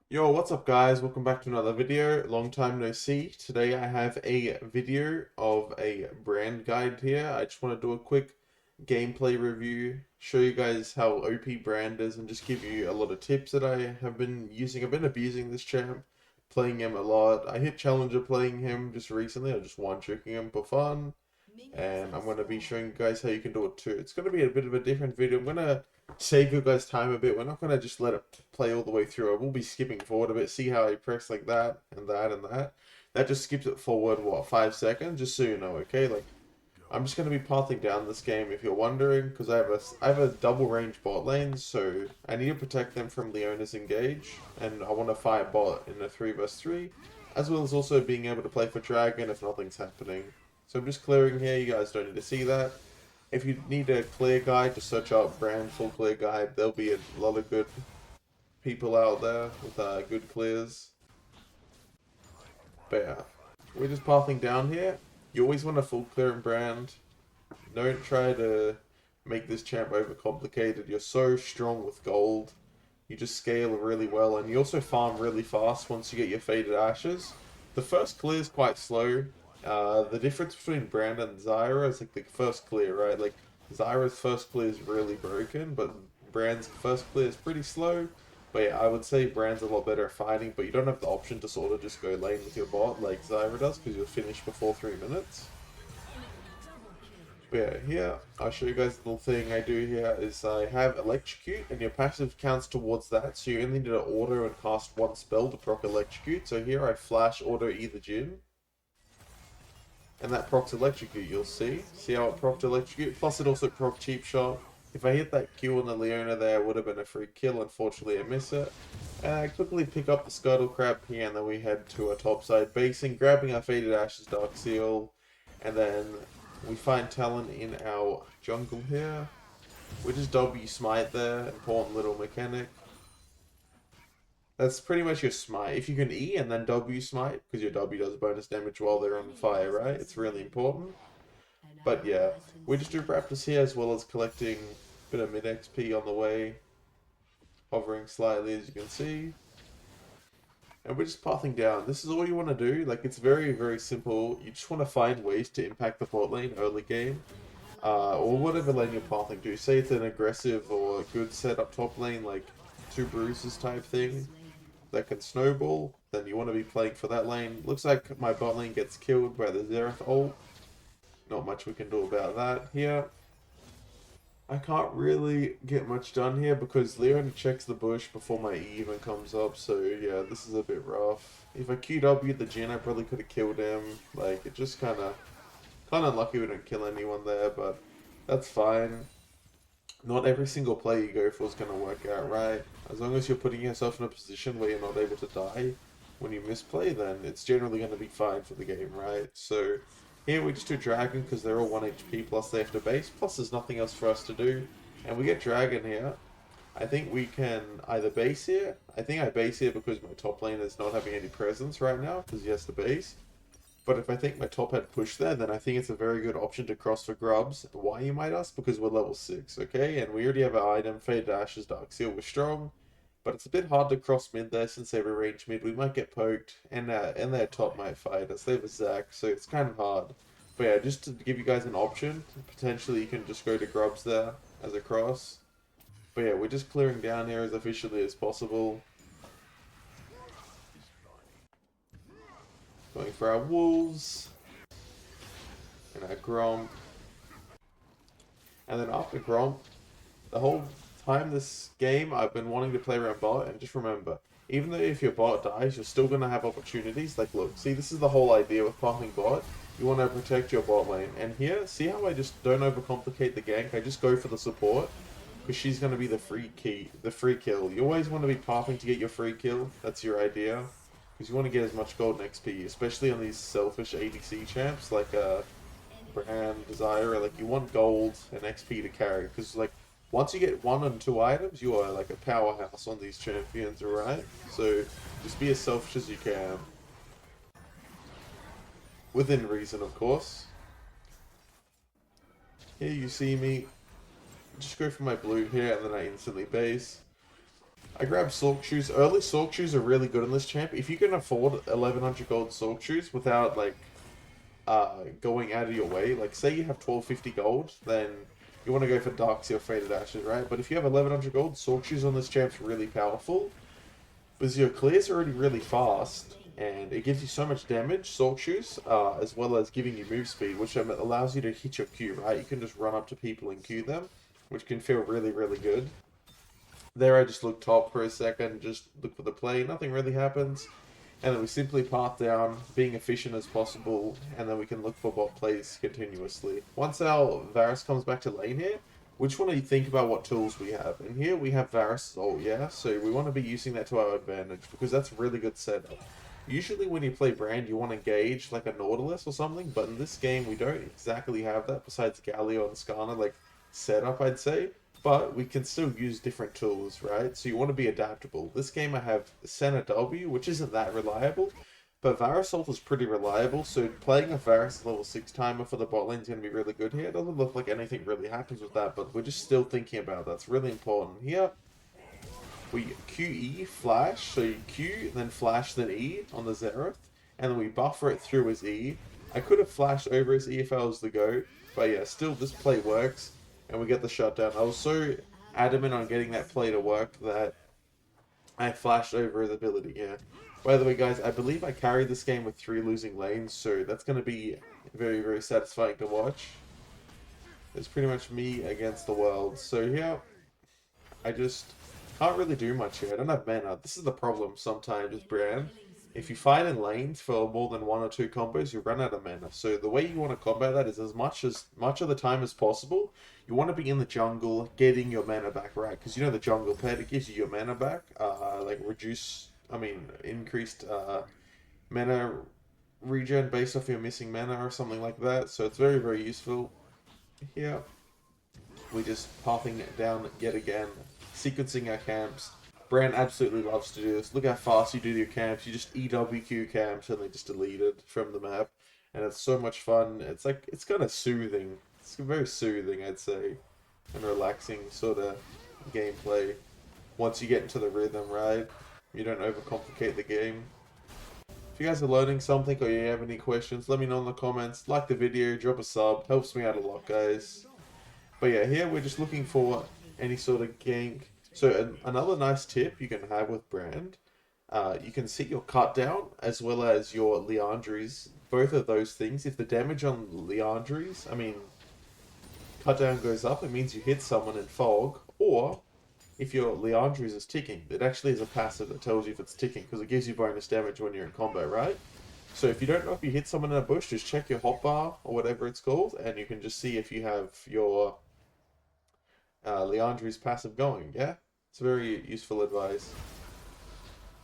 Yo, what's up guys? Welcome back to another video. Long time no see. Today I have a video of a brand guide here. I just want to do a quick gameplay review, show you guys how OP brand is, and just give you a lot of tips that I have been using. I've been abusing this champ, playing him a lot. I hit Challenger playing him just recently. I just one-tricking him for fun. And I'm going to be showing you guys how you can do it too. It's going to be a bit of a different video. I'm going to save you guys time a bit. We're not going to just let it play all the way through. I will be skipping forward a bit. See how I press like that and that and that. That just skips it forward, what, 5 seconds? Just so you know, okay? Like, I'm just going to be pathing down this game if you're wondering, because I have a double range bot lane, so I need to protect them from Leona's engage, and I want to fight bot in a 3v3, as well as also being able to play for dragon if nothing's happening. So I'm just clearing here, you guys don't need to see that. If you need a clear guide, just search out brand full clear guide. There'll be a lot of good people out there with good clears. But yeah, we're just pathing down here. You always want a full clear and brand. Don't try to make this champ overcomplicated. You're so strong with gold. You just scale really well, and you also farm really fast once you get your faded ashes. The first clear is quite slow. The difference between Brand and Zyra is like the first clear, right? Like Zyra's first clear is really broken, but Brand's first clear is pretty slow. But yeah, I would say Brand's a lot better at fighting, but you don't have the option to sort of just go lane with your bot like Zyra does because you'll finish before 3 minutes. But yeah, here, I'll show you guys the little thing I do here is I have Electrocute, and your passive counts towards that, so you only need to auto and cast one spell to proc Electrocute. So here I flash auto either Jin, and that procs Electrocute, you'll see. See how it procs Electrocute? Plus it also proc Cheap Shot. If I hit that Q on the Leona there, it would have been a free kill. Unfortunately, I miss it. And I quickly pick up the Scuttle Crab here, and then we head to a topside basing, grabbing our Faded Ashes Dark Seal, and then we find Talon in our jungle here. We just W Smite there, important little mechanic. That's pretty much your smite. If you can E and then W smite, because your W does bonus damage while they're on fire, right? It's really important. But yeah, we just do Raptors here as well as collecting a bit of mid XP on the way. Hovering slightly as you can see. And we're just pathing down. This is all you want to do. Like, it's very, very simple. You just want to find ways to impact the bot lane early game. Or whatever lane you're pathing to. Say it's an aggressive or good setup top lane, like 2 bruises type thing that can snowball, then you want to be playing for that lane. Looks like my bot lane gets killed by the Xerath ult. Not much we can do about that here. I can't really get much done here because Leon checks the bush before my E even comes up, so yeah, this is a bit rough. If I QW the Jin, I probably could have killed him. Like, it just kind of unlucky we don't kill anyone there, but that's fine. Not every single play you go for is going to work out right. As long as you're putting yourself in a position where you're not able to die when you misplay, then it's generally going to be fine for the game, right? So here we just do Dragon because they're all 1 HP, plus they have to base, plus there's nothing else for us to do. And we get Dragon here. I think we can either base here. I think I base here because my top lane is not having any presence right now because he has to base. But if I think my top had pushed there, then I think it's a very good option to cross for grubs. Why, you might ask? Because we're level 6, okay? And we already have our item, Faded Ashes, Dark Seal, we're strong. But it's a bit hard to cross mid there since they have a range mid. We might get poked, and their top might fight us. They have a Zac, so it's kind of hard. But yeah, just to give you guys an option, potentially you can just go to grubs there as a cross. But yeah, we're just clearing down here as efficiently as possible. Going for our wolves. And our Gromp. And then after Gromp, the whole time this game, I've been wanting to play around bot, and just remember, even though if your bot dies, you're still going to have opportunities. Like, look, see, this is the whole idea with pathing bot. You want to protect your bot lane. And here, see how I just don't overcomplicate the gank? I just go for the support, because she's going to be the free kill. You always want to be pathing to get your free kill. That's your idea. Because you want to get as much gold and XP, especially on these selfish ADC champs, like, Brand, Desire, like you want gold and XP to carry, because like once you get 1 and 2 items, you are like a powerhouse on these champions, alright? So just be as selfish as you can. Within reason, of course. Here you see me, just go for my blue here and then I instantly base. I grabbed Sork Shoes. Early Sork Shoes are really good in this champ. If you can afford 1100 gold Sork Shoes without, like, going out of your way, like, say you have 1250 gold, then you want to go for Darksea or Faded Ashes, right? But if you have 1100 gold, Sork Shoes on this champ's really powerful. Because your clear's already really fast, and it gives you so much damage, Sork Shoes, as well as giving you move speed, which allows you to hit your Q, right? You can just run up to people and Q them, which can feel really, really good. There I just look top for a second, just look for the play, nothing really happens. And then we simply path down, being efficient as possible, and then we can look for bot plays continuously. Once our Varus comes back to lane here, we just want to think about what tools we have. And here we have Varus ult, yeah? So we want to be using that to our advantage, because that's a really good setup. Usually when you play Brand, you want to gauge like a Nautilus or something, but in this game we don't exactly have that, besides Galio and Skarner, like, setup, I'd say. But we can still use different tools, right? So you want to be adaptable. This game I have Senna W, which isn't that reliable, but Varus ult is pretty reliable, so playing a Varus level 6 timer for the bot lane is going to be really good here. It doesn't look like anything really happens with that, but we're just still thinking about that. It's really important. Here, we QE, flash, so you Q, then flash, then E on the Xerath, and then we buffer it through his E. I could have flashed over his E if I was the GOAT, but yeah, still this play works. And we get the shutdown. I was so adamant on getting that play to work that I flashed over his ability, yeah. By the way, guys, I believe I carried this game with 3 losing lanes, so that's going to be very, very satisfying to watch. It's pretty much me against the world. So, yeah, I just can't really do much here. I don't have mana. This is the problem sometimes with Bran. If you fight in lanes for more than 1 or 2 combos, you run out of mana. So the way you want to combat that is as much of the time as possible, you want to be in the jungle, getting your mana back, right? Because you know the jungle pet, it gives you your mana back, like increased mana regen based off your missing mana or something like that. So it's very, very useful. Here, we just pathing it down yet again, sequencing our camps. Bran absolutely loves to do this. Look how fast you do your camps. You just EWQ camps and they just delete it from the map. And it's so much fun. It's like, it's kind of soothing. It's very soothing, I'd say. And relaxing sort of gameplay. Once you get into the rhythm, right? You don't overcomplicate the game. If you guys are learning something or you have any questions, let me know in the comments. Like the video, drop a sub. Helps me out a lot, guys. But yeah, here we're just looking for any sort of gank. So another nice tip you can have with Brand, you can set your cut down as well as your Liandry's. Both of those things, if the damage on Liandry's, cut down goes up, it means you hit someone in fog, or if your Liandry's is ticking, it actually is a passive that tells you if it's ticking, because it gives you bonus damage when you're in combo, right? So if you don't know if you hit someone in a bush, just check your hotbar, or whatever it's called, and you can just see if you have your Liandry's passive going, yeah? It's very useful advice.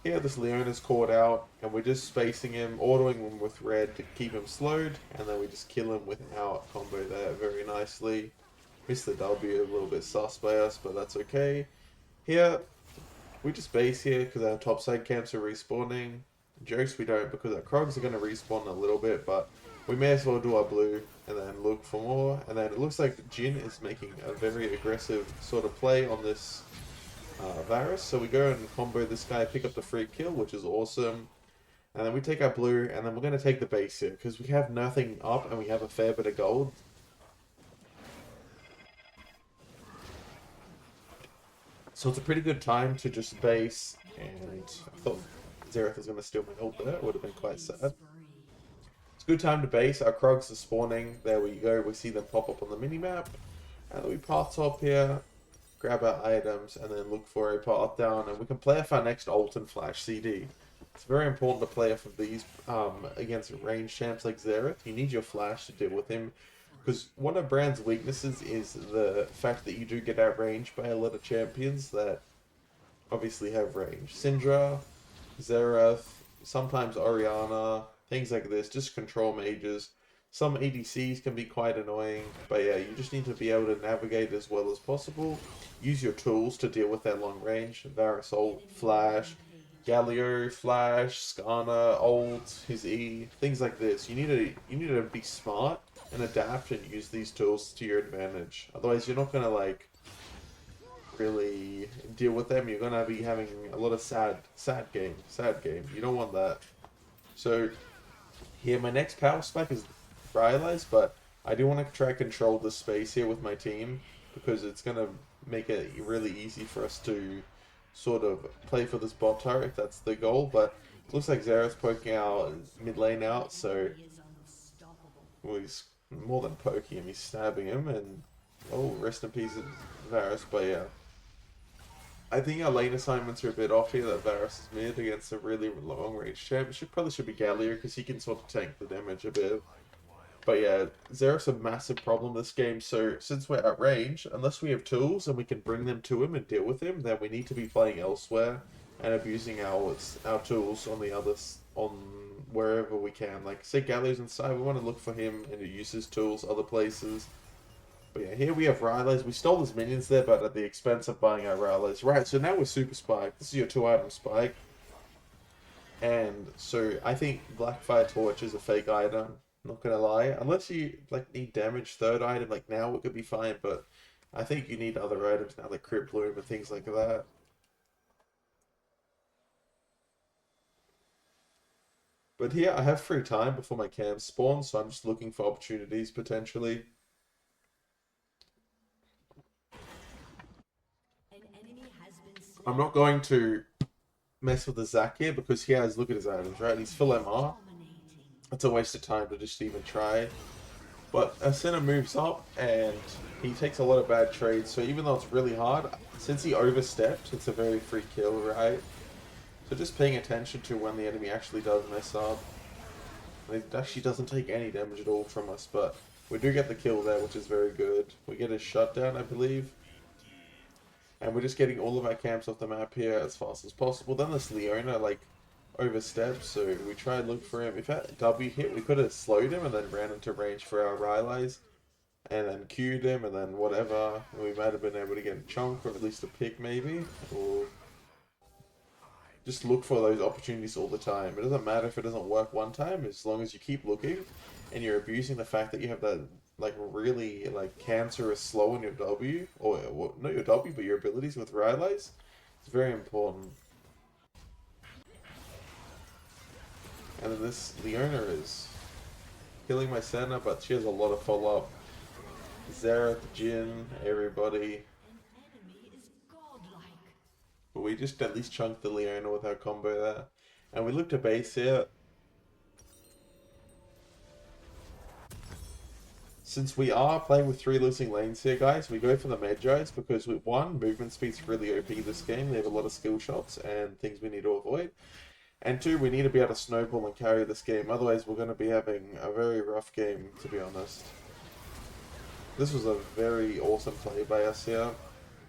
Here, this Leona's caught out, and we're just spacing him, autoing him with red to keep him slowed, and then we just kill him without combo there very nicely. Missed the W, a little bit sus by us, but that's okay. Here, we just base here because our topside camps are respawning. Jokes we don't because our Krogs are going to respawn a little bit, but we may as well do our blue and then look for more. And then it looks like Jin is making a very aggressive sort of play on this Varus. So we go and combo this guy, pick up the free kill, which is awesome. And then we take our blue, and then we're going to take the base here because we have nothing up and we have a fair bit of gold. So it's a pretty good time to just base, and I thought Xerath was going to steal my ult there. It would have been quite sad. It's a good time to base. Our Krogs are spawning. There we go. We see them pop up on the minimap. And then we path top here, grab our items, and then look for a path down. And we can play off our next ult and flash CD. It's very important to play off of these against range champs like Xerath. You need your flash to deal with him. Because one of Brand's weaknesses is the fact that you do get outranged by a lot of champions that obviously have range. Syndra, Xerath, sometimes Orianna, things like this, just control mages. Some ADCs can be quite annoying, but yeah, you just need to be able to navigate as well as possible. Use your tools to deal with that long range. Varus ult, flash, Galio, flash, Skarner, ult, his E, things like this. You need to be smart and adapt and use these tools to your advantage. Otherwise, you're not gonna really deal with them, you're gonna be having a lot of sad game. You don't want that. So here, my next power spike is Rylai's, but I do want to try to control the space here with my team because it's gonna make it really easy for us to sort of play for this bot turret if that's the goal. But it looks like Xerath's poking out mid lane out, so well, he's more than poking him, he's stabbing him, and oh, rest in peace, Varus. But yeah, I think our lane assignments are a bit off here. That Varus is mid against a really long range champ. It probably should be Gallier because he can sort of tank the damage a bit. But yeah, Xerath's a massive problem this game. So since we're at range, unless we have tools and we can bring them to him and deal with him, then we need to be playing elsewhere and abusing our tools on the others on wherever we can. Like say Gallier's inside, we want to look for him and use his tools other places. But yeah, here we have Rylai's. We stole his minions there, but at the expense of buying our Rylai's. Right, so now we're Super Spike. This is your 2-item spike. And so I think Blackfire Torch is a fake item. Not gonna lie. Unless you like need damage third item, like now it could be fine, but I think you need other items now, like Crypt Bloom and things like that. But here I have free time before my camp spawns, so I'm just looking for opportunities potentially. I'm not going to mess with the Zac here because he has, look at his items, right? He's full MR. It's a waste of time to just even try. But Ascena moves up and he takes a lot of bad trades. So even though it's really hard, since he overstepped, it's a very free kill, right? So just paying attention to when the enemy actually does mess up. And it actually doesn't take any damage at all from us, but we do get the kill there, which is very good. We get a shutdown, I believe. And we're just getting all of our camps off the map here as fast as possible. Then this Leona, like, oversteps, so we try and look for him. If that W hit, we could have slowed him and then ran into range for our Rylai's. And then queued him, and then whatever. And we might have been able to get a chunk, or at least a pick, maybe. Or just look for those opportunities all the time. It doesn't matter if it doesn't work one time, as long as you keep looking. And you're abusing the fact that you have that like really like cancerous slow in your W, or well, not your W, but your abilities with Rylai's. It's very important. And then this Leona is killing my Senna, but she has a lot of follow-up. Xerath, Jhin, everybody. But we just at least chunked the Leona with our combo there. And we look to base here. Since we are playing with 3 losing lanes here, guys, we go for the Magi's because, one, movement speed's really OP this game. They have a lot of skill shots and things we need to avoid. And 2, we need to be able to snowball and carry this game. Otherwise, we're going to be having a very rough game, to be honest. This was a very awesome play by us here.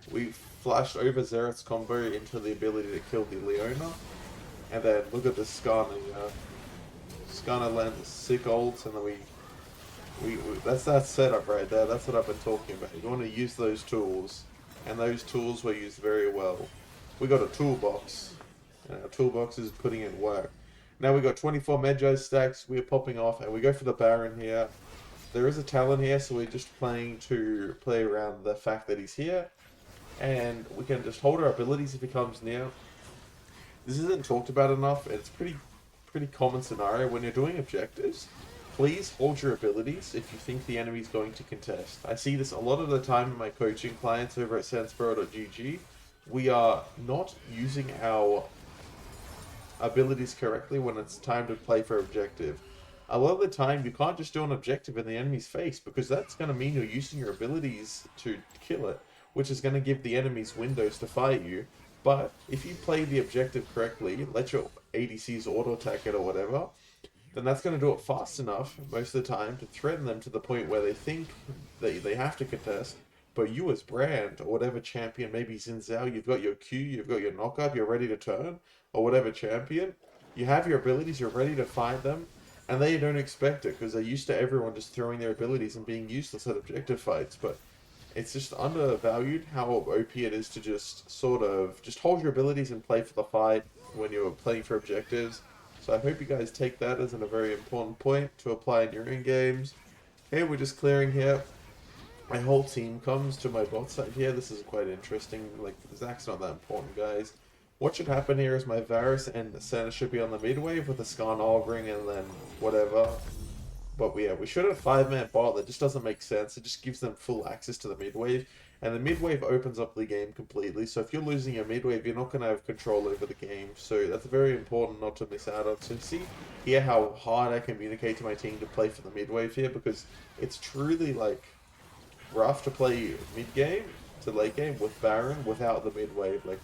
We flashed over Xerath's combo into the ability to kill the Leona. And then look at this Skarner here. Skarner lands sick ults, and then we that's that setup right there. That's what I've been talking about. You want to use those tools, and those tools were used very well. We got a toolbox, and our toolbox is putting in work. Now we got 24 Magi stacks. We're popping off, and we go for the Baron here. There is a Talon here, so we're just playing to play around the fact that he's here, and we can just hold our abilities if he comes near. This isn't talked about enough, and it's pretty common scenario when you're doing objectives. Please hold your abilities if you think the enemy's going to contest. I see this a lot of the time in my coaching clients over at Sanspro.gg. We are not using our abilities correctly when it's time to play for objective. A lot of the time, you can't just do an objective in the enemy's face, because that's going to mean you're using your abilities to kill it, which is going to give the enemies windows to fight you. But if you play the objective correctly, let your ADCs auto-attack it or whatever, then that's going to do it fast enough, most of the time, to threaten them to the point where they think that they have to contest. But you as Brand, or whatever champion, maybe Xin Zhao, you've got your Q, you've got your knockup, you're ready to turn, or whatever champion, you have your abilities, you're ready to fight them, and they don't expect it, because they're used to everyone just throwing their abilities and being useless at objective fights. But it's just undervalued how OP it is to just sort of just hold your abilities and play for the fight when you're playing for objectives. So I hope you guys take that as a very important point to apply in your own games. Here we're just clearing here. my whole team comes to my bot side here. This is quite interesting. Like, Zach's not that important, guys. What should happen here is my Varus and Senna should be on the mid wave with the Skarn Ogring and then whatever. But yeah, we should have 5-man bot. That just doesn't make sense. It just gives them full access to the mid wave. And the mid wave opens up the game completely. So if you're losing your mid wave, you're not going to have control over the game. So that's very important not to miss out on. So see here how hard I communicate to my team to play for the mid wave here. Because it's truly like rough to play mid game to late game with Baron without the mid wave. Like,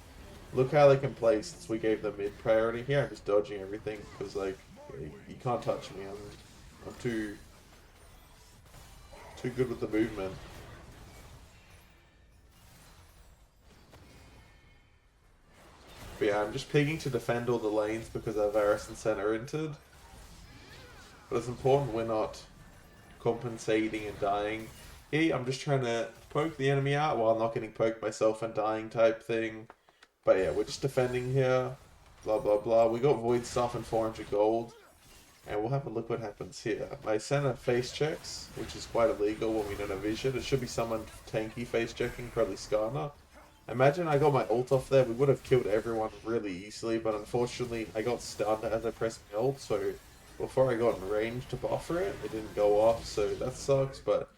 look how they can play since we gave them mid priority. Here I'm just dodging everything because like you can't touch me. I'm too good with the movement. But yeah, I'm just picking to defend all the lanes because our Varus and Senna entered. But it's important we're not compensating and dying. Here, I'm just trying to poke the enemy out while not getting poked myself and dying type thing. But yeah, we're just defending here. Blah, blah, blah. We got Void Stuff and 400 gold. And we'll have a look what happens here. My Senna face checks, which is quite illegal when we don't have vision. It should be someone tanky face checking, probably Skarner. Imagine I got my ult off there, we would have killed everyone really easily, but unfortunately I got stunned as I pressed my ult, so before I got in range to buffer it, it didn't go off, so that sucks, but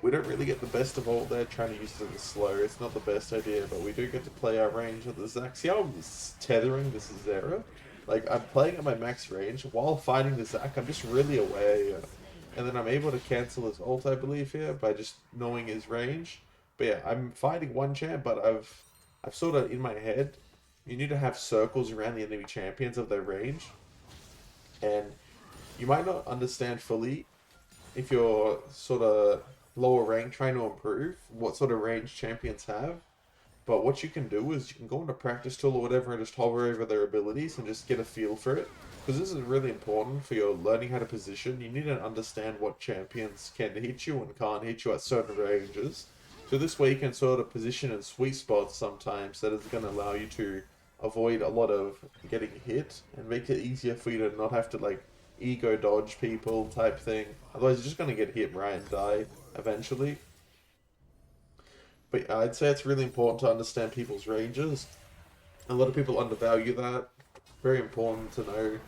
we don't really get the best of ult there, trying to use it as slow. It's not the best idea, but we do get to play our range with the Zac. See how I'm tethering this Zera? Like, I'm playing at my max range while fighting the Zac. I'm just really away. And then I'm able to cancel his ult, I believe, here by just knowing his range. But yeah, I'm fighting one champ, but I've sort of in my head, you need to have circles around the enemy champions of their range. And you might not understand fully if you're sort of lower rank trying to improve what sort of range champions have. But what you can do is you can go into practice tool or whatever and just hover over their abilities and just get a feel for it. Because this is really important for your learning how to position. You need to understand what champions can hit you and can't hit you at certain ranges. So this way you can sort of position in sweet spots sometimes that is going to allow you to avoid a lot of getting hit and make it easier for you to not have to like ego dodge people type thing. Otherwise you're just going to get hit right and die eventually. But I'd say it's really important to understand people's ranges. A lot of people undervalue that. Very important to know.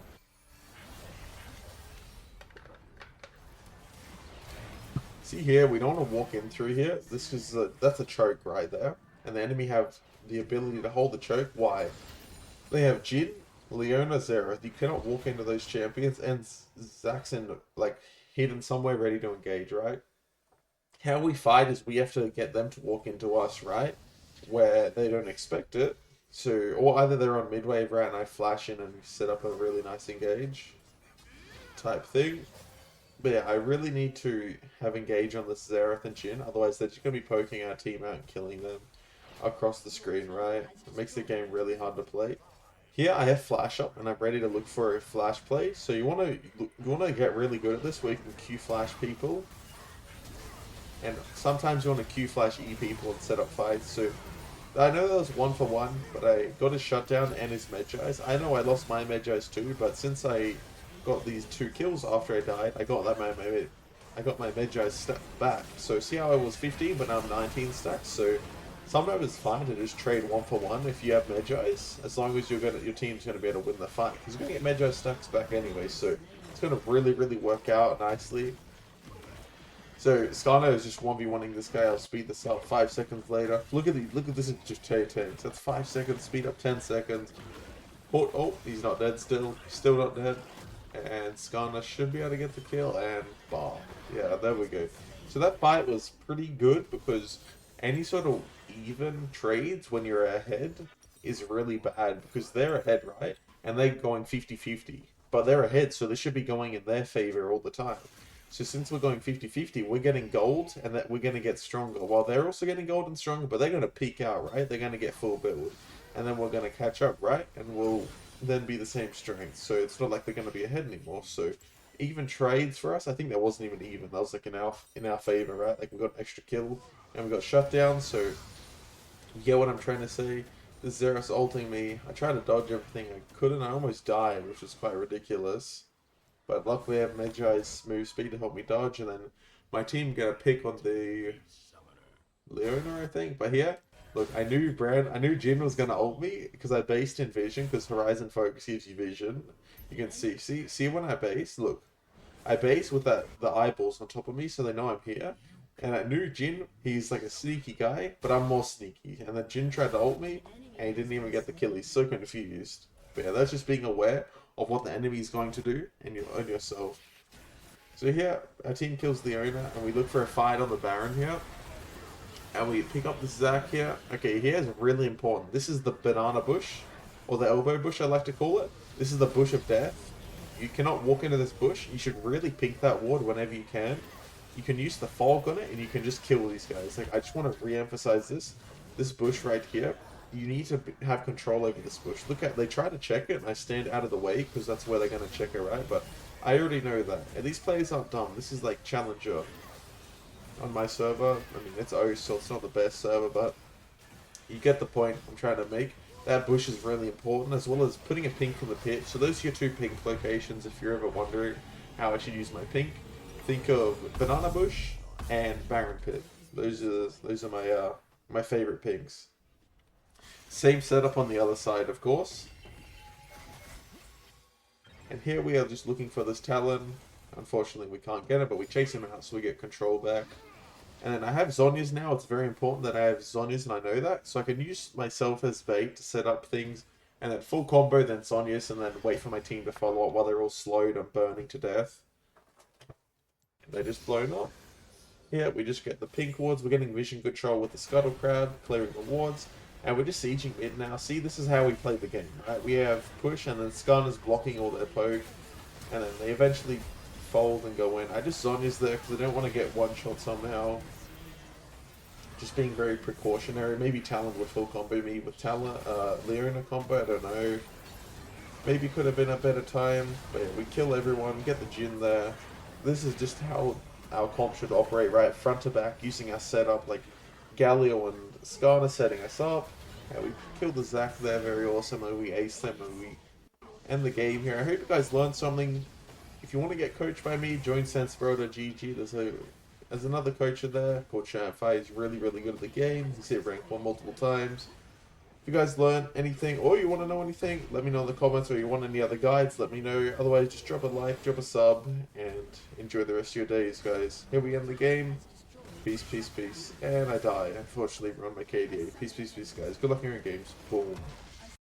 See here, we don't want to walk in through here. This is that's a choke right there. And the enemy have the ability to hold the choke. Why? They have Jin, Leona, Zera. You cannot walk into those champions and Zaxxon like hidden somewhere ready to engage, right? How we fight is we have to get them to walk into us, right? Where they don't expect it. So, or either they're on mid-wave, right, and I flash in and set up a really nice engage type thing. But yeah, I really need to have engage on this Xerath and Jhin, otherwise they're just going to be poking our team out and killing them across the screen, right? It makes the game really hard to play. Here I have flash up and I'm ready to look for a flash play. So you want to get really good at this where you can Q flash people. And sometimes you want to Q flash E people and set up fights. So I know that was 1-for-1, but I got his shutdown and his Medjais. I know I lost my Medjais too, but since I got these 2 kills after I died, I got my Medjais step back. So see how I was 15, but now I'm 19 stacks. So sometimes it's fine to just trade 1-for-1 if you have Medjais, as long as your team's going to be able to win the fight. Because you're going to get Medjai stacks back anyway, so it's going to really, really work out nicely. So Skarner is just 1v1ing this guy. I'll speed this up 5 seconds later. Look at this in just 2 tanks. That's 5 seconds, speed up 10 seconds. Oh, he's not dead still. Still not dead. And Skarner should be able to get the kill, and bomb. Yeah, there we go. So that fight was pretty good because any sort of even trades when you're ahead is really bad because they're ahead, right? And they're going 50-50. But they're ahead, so they should be going in their favor all the time. So since we're going 50-50, we're getting gold and that we're going to get stronger. While they're also getting gold and stronger, but they're going to peak out, right? They're going to get full build. And then we're going to catch up, right? And we'll then be the same strength. So it's not like they're going to be ahead anymore. So even trades for us, I think that wasn't even even. That was like in our favor, right? Like we got an extra kill and we got shutdown. So you get what I'm trying to say? This Xerath's ulting me. I tried to dodge everything. I couldn't. I almost died, which was quite ridiculous. But luckily I have Medjai's move speed to help me dodge, and then My team get a pick on the Leona, I think. But here, look, I knew Jin was gonna ult me because I based in vision because Horizon Focus gives you vision. You can see when I base. Look, I base with the eyeballs on top of me so they know I'm here. And I knew Jin, he's like a sneaky guy, but I'm more sneaky. And then Jin tried to ult me, and he didn't even get the kill. He's so confused. But yeah, that's just being aware of what the enemy is going to do, and you own yourself. So here, our team kills the owner, and we look for a fight on the Baron here. And we pick up the Zac here. Okay, here is really important. This is the banana bush, or the elbow bush I like to call it. This is the bush of death. You cannot walk into this bush. You should really pink that ward whenever you can. You can use the fog on it, and you can just kill these guys. Like, I just want to re-emphasize this. This bush right here, you need to have control over this bush. Look at, they try to check it, and I stand out of the way, because that's where they're going to check it, right? But I already know that. And these players aren't dumb. This is like Challenger on my server. I mean, it's O, so it's not the best server, but you get the point I'm trying to make. That bush is really important, as well as putting a pink in the pit. So those are your two pink locations if you're ever wondering how I should use my pink. Think of banana bush and Baron pit. Those are my my favorite pinks. Same setup on the other side, of course. And here we are just looking for this Talon. Unfortunately, we can't get it, but we chase him out so we get control back. And then I have Zhonya's now. It's very important that I have Zhonya's, and I know that. So I can use myself as bait to set up things. And then full combo, then Zhonya's, and then wait for my team to follow up while they're all slowed and burning to death. And they just blown up. Yeah, we just get the pink wards. We're getting vision control with the Scuttle Crab, clearing the wards. And we're just sieging mid now. See, this is how we play the game, right? We have push, and then Skarner's blocking all their poke. And then they eventually fold and go in. I just Zhonya's there because I don't want to get one shot somehow. Just being very precautionary. Maybe Talon would full combo me with Talon, Leona combo, I don't know. Maybe could have been a better time. But yeah, we kill everyone, get the Jin there. This is just how our comp should operate, right? Front to back, using our setup, like Galio and Skarner setting us up. Yeah, we killed the Zac there, very awesome, and we ace them, and we end the game here. I hope you guys learned something. If you want to get coached by me, join Sensbro.gg. There's another coach in there called Champfire. He's really, really good at the game. He's hit rank 1 multiple times. If you guys learn anything, or you want to know anything, let me know in the comments, or you want any other guides, let me know. Otherwise, just drop a like, drop a sub, and enjoy the rest of your days, guys. Here we end the game. Peace, peace, peace. And I die. Unfortunately, we're on my KDA. Peace, peace, peace, guys. Good luck in your games. Boom.